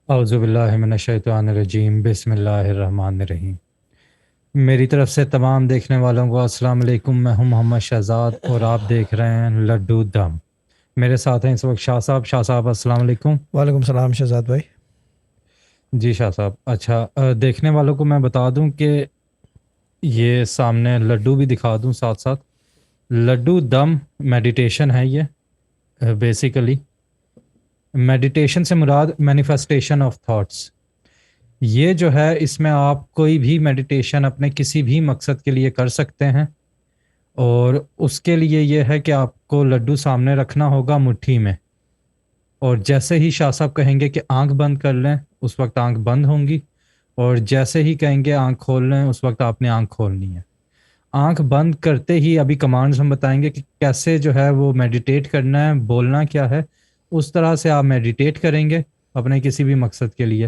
اعوذ باللہ من الشیطان الرجیم، بسم اللہ الرحمن الرحیم۔ میری طرف سے تمام دیکھنے والوں کو السلام علیکم۔ میں ہوں محمد شہزاد اور آپ دیکھ رہے ہیں لڈو دم۔ میرے ساتھ ہیں اس وقت شاہ صاحب۔ شاہ صاحب السلام علیکم۔ وعلیکم السلام شہزاد بھائی۔ جی شاہ صاحب، اچھا دیکھنے والوں کو میں بتا دوں کہ یہ سامنے لڈو بھی دکھا دوں ساتھ ساتھ۔ لڈو دم میڈیٹیشن ہے یہ بیسیکلی۔ میڈیٹیشن سے مراد مینیفیسٹیشن آف تھاٹس۔ یہ جو ہے اس میں آپ کوئی بھی میڈیٹیشن اپنے کسی بھی مقصد کے لیے کر سکتے ہیں، اور اس کے لیے یہ ہے کہ آپ کو لڈو سامنے رکھنا ہوگا مٹھی میں، اور جیسے ہی شاہ صاحب کہیں گے کہ آنکھ بند کر لیں اس وقت آنکھ بند ہوں گی، اور جیسے ہی کہیں گے آنکھ کھول لیں اس وقت آپ نے آنکھ کھولنی ہے۔ آنکھ بند کرتے ہی ابھی کمانڈز ہم بتائیں گے کہ کیسے جو ہے وہ میڈیٹیٹ کرنا ہے، بولنا کیا ہے، اس طرح سے آپ میڈیٹیٹ کریں گے اپنے کسی بھی مقصد کے لیے۔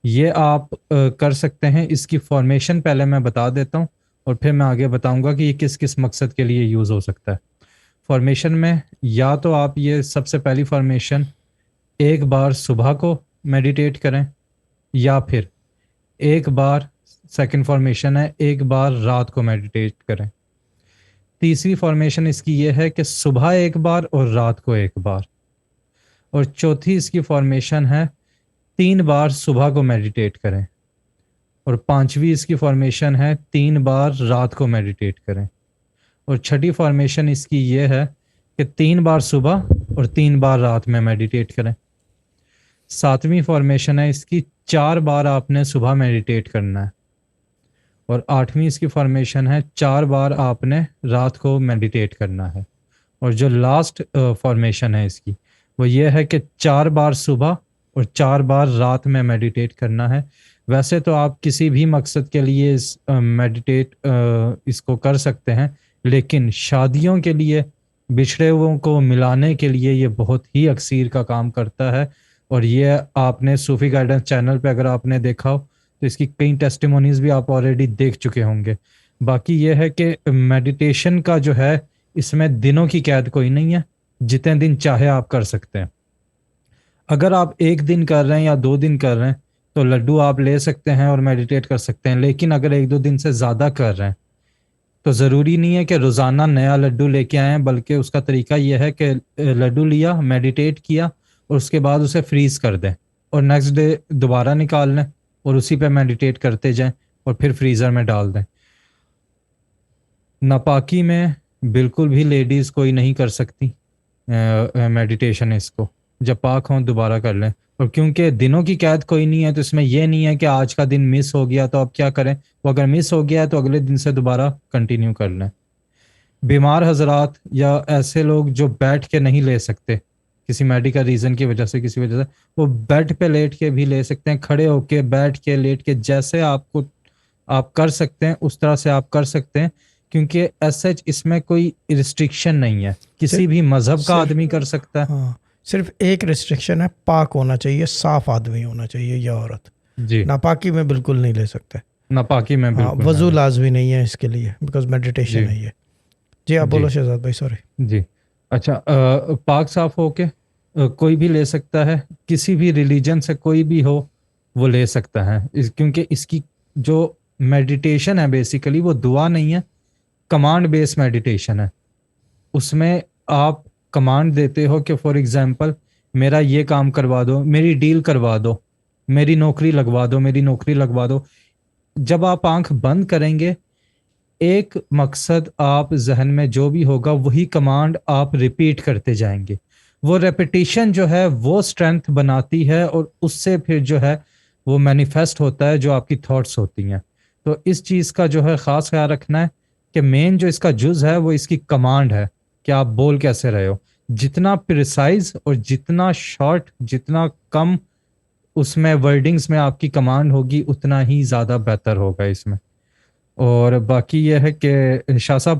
یہ آپ کر سکتے ہیں۔ اس کی فارمیشن پہلے میں بتا دیتا ہوں اور پھر میں آگے بتاؤں گا کہ یہ کس کس مقصد کے لیے یوز ہو سکتا ہے۔ فارمیشن میں یا تو آپ یہ سب سے پہلی فارمیشن ایک بار صبح کو میڈیٹیٹ کریں، یا پھر ایک بار سیکنڈ فارمیشن ہے ایک بار رات کو میڈیٹیٹ کریں۔ تیسری فارمیشن اس کی یہ ہے کہ صبح ایک بار اور رات کو ایک بار۔ اور چوتھی اس کی فارمیشن ہے 3 بار صبح کو میڈیٹیٹ کریں، اور پانچویں اس کی فارمیشن ہے 3 بار رات کو میڈیٹیٹ کریں، اور چھٹی فارمیشن اس کی یہ ہے کہ 3 بار صبح اور 3 بار رات میں میڈیٹیٹ کریں۔ ساتویں فارمیشن ہے اس کی 4 بار آپ نے صبح میڈیٹیٹ کرنا ہے، اور آٹھویں اس کی فارمیشن ہے 4 بار آپ نے رات کو میڈیٹیٹ کرنا ہے، اور جو لاسٹ فارمیشن ہے اس کی وہ یہ ہے کہ 4 بار صبح اور 4 بار رات میں میڈیٹیٹ کرنا ہے۔ ویسے تو آپ کسی بھی مقصد کے لیے اس کو کر سکتے ہیں، لیکن شادیوں کے لیے، بچھڑے ہوئوں کو ملانے کے لیے یہ بہت ہی اکثیر کا کام کرتا ہے۔ اور یہ آپ نے صوفی گائیڈنس چینل پہ اگر آپ نے دیکھا ہو تو اس کی کئی ٹیسٹیمونیز بھی آپ آلریڈی دیکھ چکے ہوں گے۔ باقی یہ ہے کہ میڈیٹیشن کا جو ہے اس میں دنوں کی قید کوئی نہیں ہے، جتنے دن چاہے آپ کر سکتے ہیں۔ اگر آپ 1 دن کر رہے ہیں یا 2 دن کر رہے ہیں تو لڈو آپ لے سکتے ہیں اور میڈیٹیٹ کر سکتے ہیں، لیکن اگر 1-2 دن سے زیادہ کر رہے ہیں تو ضروری نہیں ہے کہ روزانہ نیا لڈو لے کے آئیں، بلکہ اس کا طریقہ یہ ہے کہ لڈو لیا، میڈیٹیٹ کیا، اور اس کے بعد اسے فریز کر دیں، اور نیکسٹ ڈے دوبارہ نکال لیں اور اسی پہ میڈیٹیٹ کرتے جائیں، اور پھر فریزر میں ڈال دیں۔ ناپاکی میں بالکل بھی لیڈیز کوئی نہیں کر سکتی میڈیٹیشن، اس کو جب پاک ہوں دوبارہ کر لیں۔ اور کیونکہ دنوں کی قید کوئی نہیں ہے تو اس میں یہ نہیں ہے کہ آج کا دن مس ہو گیا تو اب کیا کریں، وہ اگر مس ہو گیا ہے تو اگلے دن سے دوبارہ کنٹینیو کر لیں۔ بیمار حضرات یا ایسے لوگ جو بیٹھ کے نہیں لے سکتے کسی میڈیکل ریزن کی وجہ سے، کسی وجہ سے، وہ بیڈ پہ لیٹ کے بھی لے سکتے ہیں، کھڑے ہو کے، بیٹھ کے، لیٹ کے، جیسے آپ کر سکتے ہیں اس طرح سے آپ کر سکتے ہیں، کیونکہ ایس سچ اس میں کوئی ریسٹرکشن نہیں ہے، کسی بھی مذہب کا آدمی کر سکتا ہے۔ ہاں، صرف ایک ریسٹرکشن ہے، پاک ہونا چاہیے، صاف آدمی ہونا چاہیے یا عورت۔ جی، ناپاکی میں بالکل نہیں لے سکتے۔ ناپاکی میں بالکل وضو نہیں۔ لازمی نہیں ہے اس کے لیے، بیکاز میڈیٹیشن جی ہے یہ۔ جی آپ بولو شہزاد بھائی، سوری۔ جی، اچھا، پاک صاف ہو کے کوئی بھی لے سکتا ہے، کسی بھی ریلیجن سے کوئی بھی ہو وہ لے سکتا ہے، کیونکہ اس کی جو میڈیٹیشن ہے بیسیکلی وہ دعا نہیں ہے، کمانڈ بیس میڈیٹیشن ہے۔ اس میں آپ کمانڈ دیتے ہو کہ فار ایگزامپل میرا یہ کام کروا دو، میری ڈیل کروا دو، میری نوکری لگوا دو، میری نوکری لگوا دو۔ جب آپ آنکھ بند کریں گے، ایک مقصد آپ ذہن میں جو بھی ہوگا وہی کمانڈ آپ ریپیٹ کرتے جائیں گے۔ وہ ریپیٹیشن جو ہے وہ اسٹرینتھ بناتی ہے، اور اس سے پھر جو ہے وہ مینیفیسٹ ہوتا ہے جو آپ کی تھاٹس ہوتی ہیں۔ تو اس چیز کا جو ہے خاص خیال رکھنا ہے کہ مین جو اس کا جز ہے وہ اس کی کمانڈ ہے کہ آپ بول کیسے رہے ہو۔ جتنا پریسائز اور جتنا شارٹ، جتنا کم اس میں ورڈنگز میں آپ کی کمانڈ ہوگی اتنا ہی زیادہ بہتر ہوگا اس میں۔ اور باقی یہ ہے کہ شاہ صاحب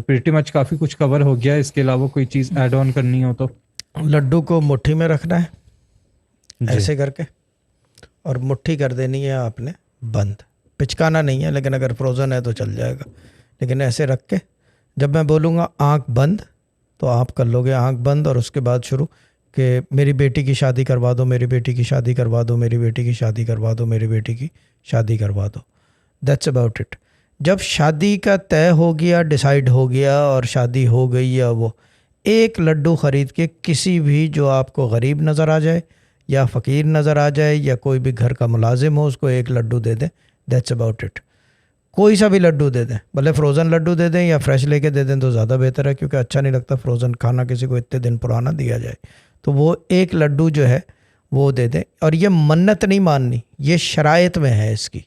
پریٹی مچ کافی کچھ کور ہو گیا، اس کے علاوہ کوئی چیز ایڈ آن کرنی ہو تو؟ لڈو کو مٹھی میں رکھنا ہے جی ایسے کر کے، اور مٹھی کر دینی ہے آپ نے بند، پچکانا نہیں ہے، لیکن اگر فروزن ہے تو چل جائے گا، لیکن ایسے رکھ کے جب میں بولوں گا آنکھ بند تو آپ کر لو گے آنکھ بند، اور اس کے بعد شروع کہ میری بیٹی کی شادی کروا دو, میری بیٹی کی شادی کروا دو, میری بیٹی کی شادی کروا دو, میری بیٹی کی شادی کروا دو. That's about it. جب شادی کا طے ہو گیا, ڈیسائیڈ ہو گیا اور شادی ہو گئی, یا وہ ایک لڈو خرید کے کسی بھی جو آپ کو غریب نظر آ جائے یا فقیر نظر آ جائے یا کوئی بھی گھر کا ملازم ہو, اس کو ایک لڈو دے دیں. That's about it. کوئی سا بھی لڈو دے دیں, بھلے فروزن لڈو دے دیں یا فریش لے کے دے دیں تو زیادہ بہتر ہے, کیونکہ اچھا نہیں لگتا فروزن کھانا کسی کو اتنے دن پرانا دیا جائے. تو وہ ایک لڈو جو ہے وہ دے دیں. اور یہ منت نہیں ماننی, یہ شرائط میں ہے اس کی.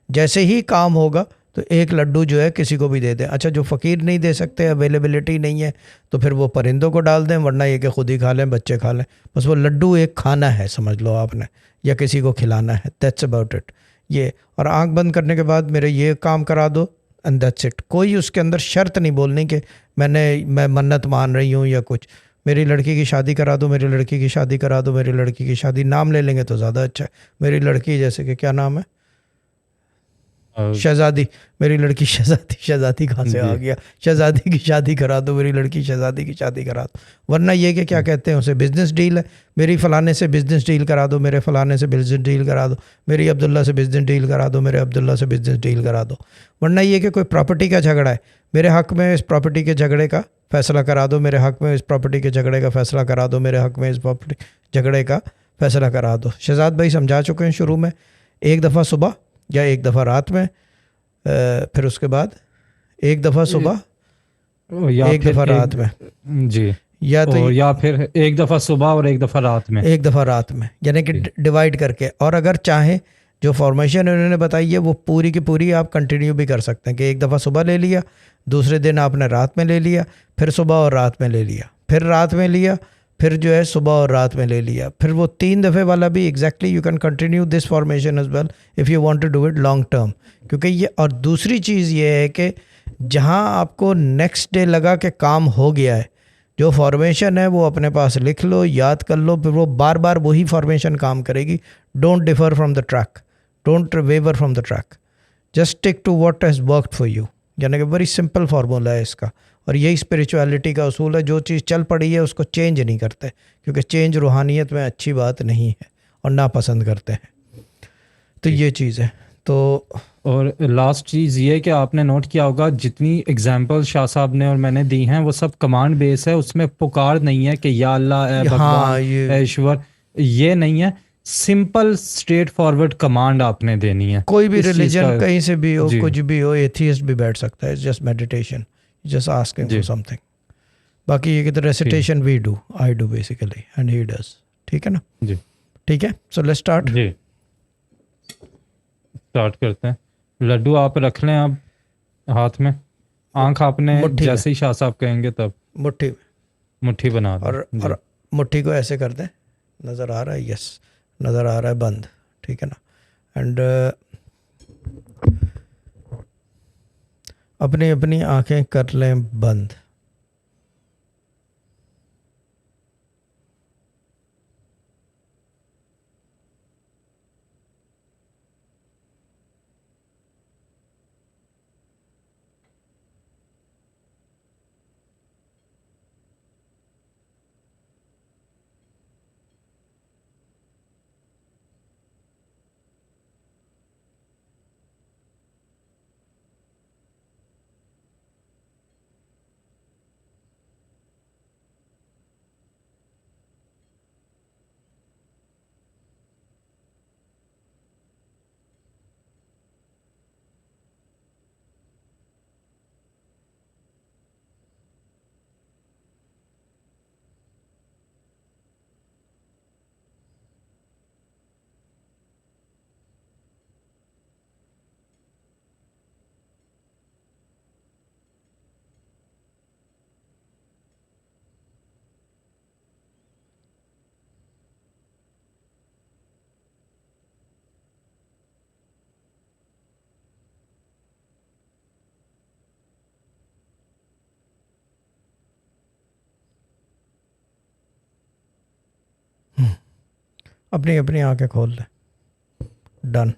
جیسے ہی کام ہوگا تو ایک لڈو جو ہے کسی کو بھی دے دیں. اچھا جو فقیر نہیں دے سکتے, اویلیبلٹی نہیں ہے, تو پھر وہ پرندوں کو ڈال دیں, ورنہ یہ کہ خود ہی کھا لیں, بچے کھا لیں. بس وہ لڈو ایک کھانا ہے سمجھ لو آپ نے, یا کسی کو کھلانا ہے. That's about it. یہ اور آنکھ بند کرنے کے بعد میرے یہ کام کرا دو اینڈ دیٹس اٹ. کوئی اس کے اندر شرط نہیں بولنی کہ میں منت مان رہی ہوں یا کچھ. میری لڑکی کی شادی کرا دو, میری لڑکی کی شادی کرا دو, میری لڑکی کی شادی. نام لے لیں گے تو زیادہ اچھا ہے. میری لڑکی, جیسے کہ کیا نام ہے, شہزادی. میری لڑکی شہزادی. شہزادی کہاں سے آ گیا؟ شہزادی کی شادی کرا دو, میری لڑکی شہزادی کی شادی کرا دو. ورنہ یہ کہ کیا کہتے ہیں اسے, بزنس ڈیل ہے, میری فلانے سے بزنس ڈیل کرا دو, میرے فلانے سے بزنس ڈیل کرا دو, میری عبداللہ سے بزنس ڈیل کرا دو, میرے عبداللہ سے بزنس ڈیل کرا دو. ورنہ یہ کہ کوئی پراپرٹی کا جھگڑا ہے, میرے حق میں اس پراپرٹی کے جھگڑے کا فیصلہ کرا دو, میرے حق میں اس پراپرٹی کے جھگڑے کا فیصلہ کرا دو, میرے حق میں اس پراپرٹی جھگڑے کا فیصلہ کرا دو. شہزاد بھائی سمجھا چکے ہیں شروع میں, ایک دفعہ صبح یا ایک دفعہ رات میں, پھر اس کے بعد ایک دفعہ صبح یا ایک پھر دفعہ رات میں, جی, یا تو اور یا پھر ایک دفعہ صبح اور ایک دفعہ رات میں. ایک دفعہ رات میں, یعنی کہ ڈیوائیڈ کر کے. اور اگر چاہیں جو فارمیشن انہوں نے بتائی ہے وہ پوری کی پوری آپ کنٹینیو بھی کر سکتے ہیں, کہ ایک دفعہ صبح لے لیا, دوسرے دن آپ نے رات میں لے لیا, پھر صبح اور رات میں لے لیا, پھر رات میں لیا, پھر جو ہے صبح اور رات میں لے لیا, پھر وہ 3 دفعے والا بھی exactly you can continue this formation as well if you want to do it long term. کیونکہ یہ, اور دوسری چیز یہ ہے کہ جہاں آپ کو نیکسٹ ڈے لگا کہ کام ہو گیا ہے, جو فارمیشن ہے وہ اپنے پاس لکھ لو, یاد کر لو, پھر وہ بار بار وہی فارمیشن کام کرے گی. Don't differ from the track, don't waver from the track, just stick to what has worked for you. یعنی کہ بڑی سمپل فارمولا ہے اس کا, اور یہی اسپریچولیٹی کا اصول ہے. جو چیز چل پڑی ہے اس کو چینج نہیں کرتے, کیونکہ چینج روحانیت میں اچھی بات نہیں ہے اور ناپسند کرتے ہیں. تو یہ چیز ہے. تو اور لاسٹ چیز یہ کہ آپ نے نوٹ کیا ہوگا جتنی اگزامپل شاہ صاحب نے اور میں نے دی ہیں وہ سب کمانڈ بیس ہے, اس میں پکار نہیں ہے کہ یا اللہ اے بھگوان اے ایشور, یہ نہیں ہے. سمپل اسٹریٹ فارورڈ کمانڈ آپ نے دینی ہے. کوئی بھی ریلیجن کہیں سے بھی ہو, کچھ بھی ہو, ایتھیسٹ بھی بیٹھ سکتا ہے. Just meditation, just asking for something. باقی یہ کہ recitation we do, I do basically and he does. ٹھیک ہے نا؟ جی ٹھیک ہے. So let's start. جی اسٹارٹ کرتے ہیں. لڈو آپ رکھ لیں اب ہاتھ میں, آنکھ آپ نے جیسے ہی شاہ صاحب کہیں گے تب مٹھی میں, مٹھی بنا دیں. اور مٹھی کو ایسے کر دیں. نظر آ رہا ہے؟ یس نظر آ رہا ہے. بند. ٹھیک ہے نا؟ اینڈ اپنی اپنی آنکھیں کر لیں بند. اپنی اپنی آنکھیں کھول لیں. ڈن.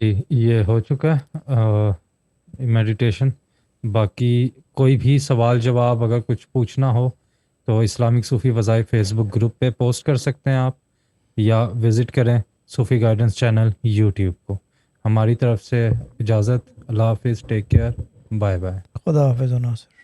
جی یہ ہو چکا ہے میڈیٹیشن. باقی کوئی بھی سوال جواب اگر کچھ پوچھنا ہو تو اسلامک صوفی وظائف فیس بک گروپ پہ پوسٹ کر سکتے ہیں آپ, یا وزٹ کریں صوفی گائیڈنس چینل یوٹیوب کو. ہماری طرف سے اجازت. اللہ حافظ. Take care. Bye bye. خدا حافظ و ناصر.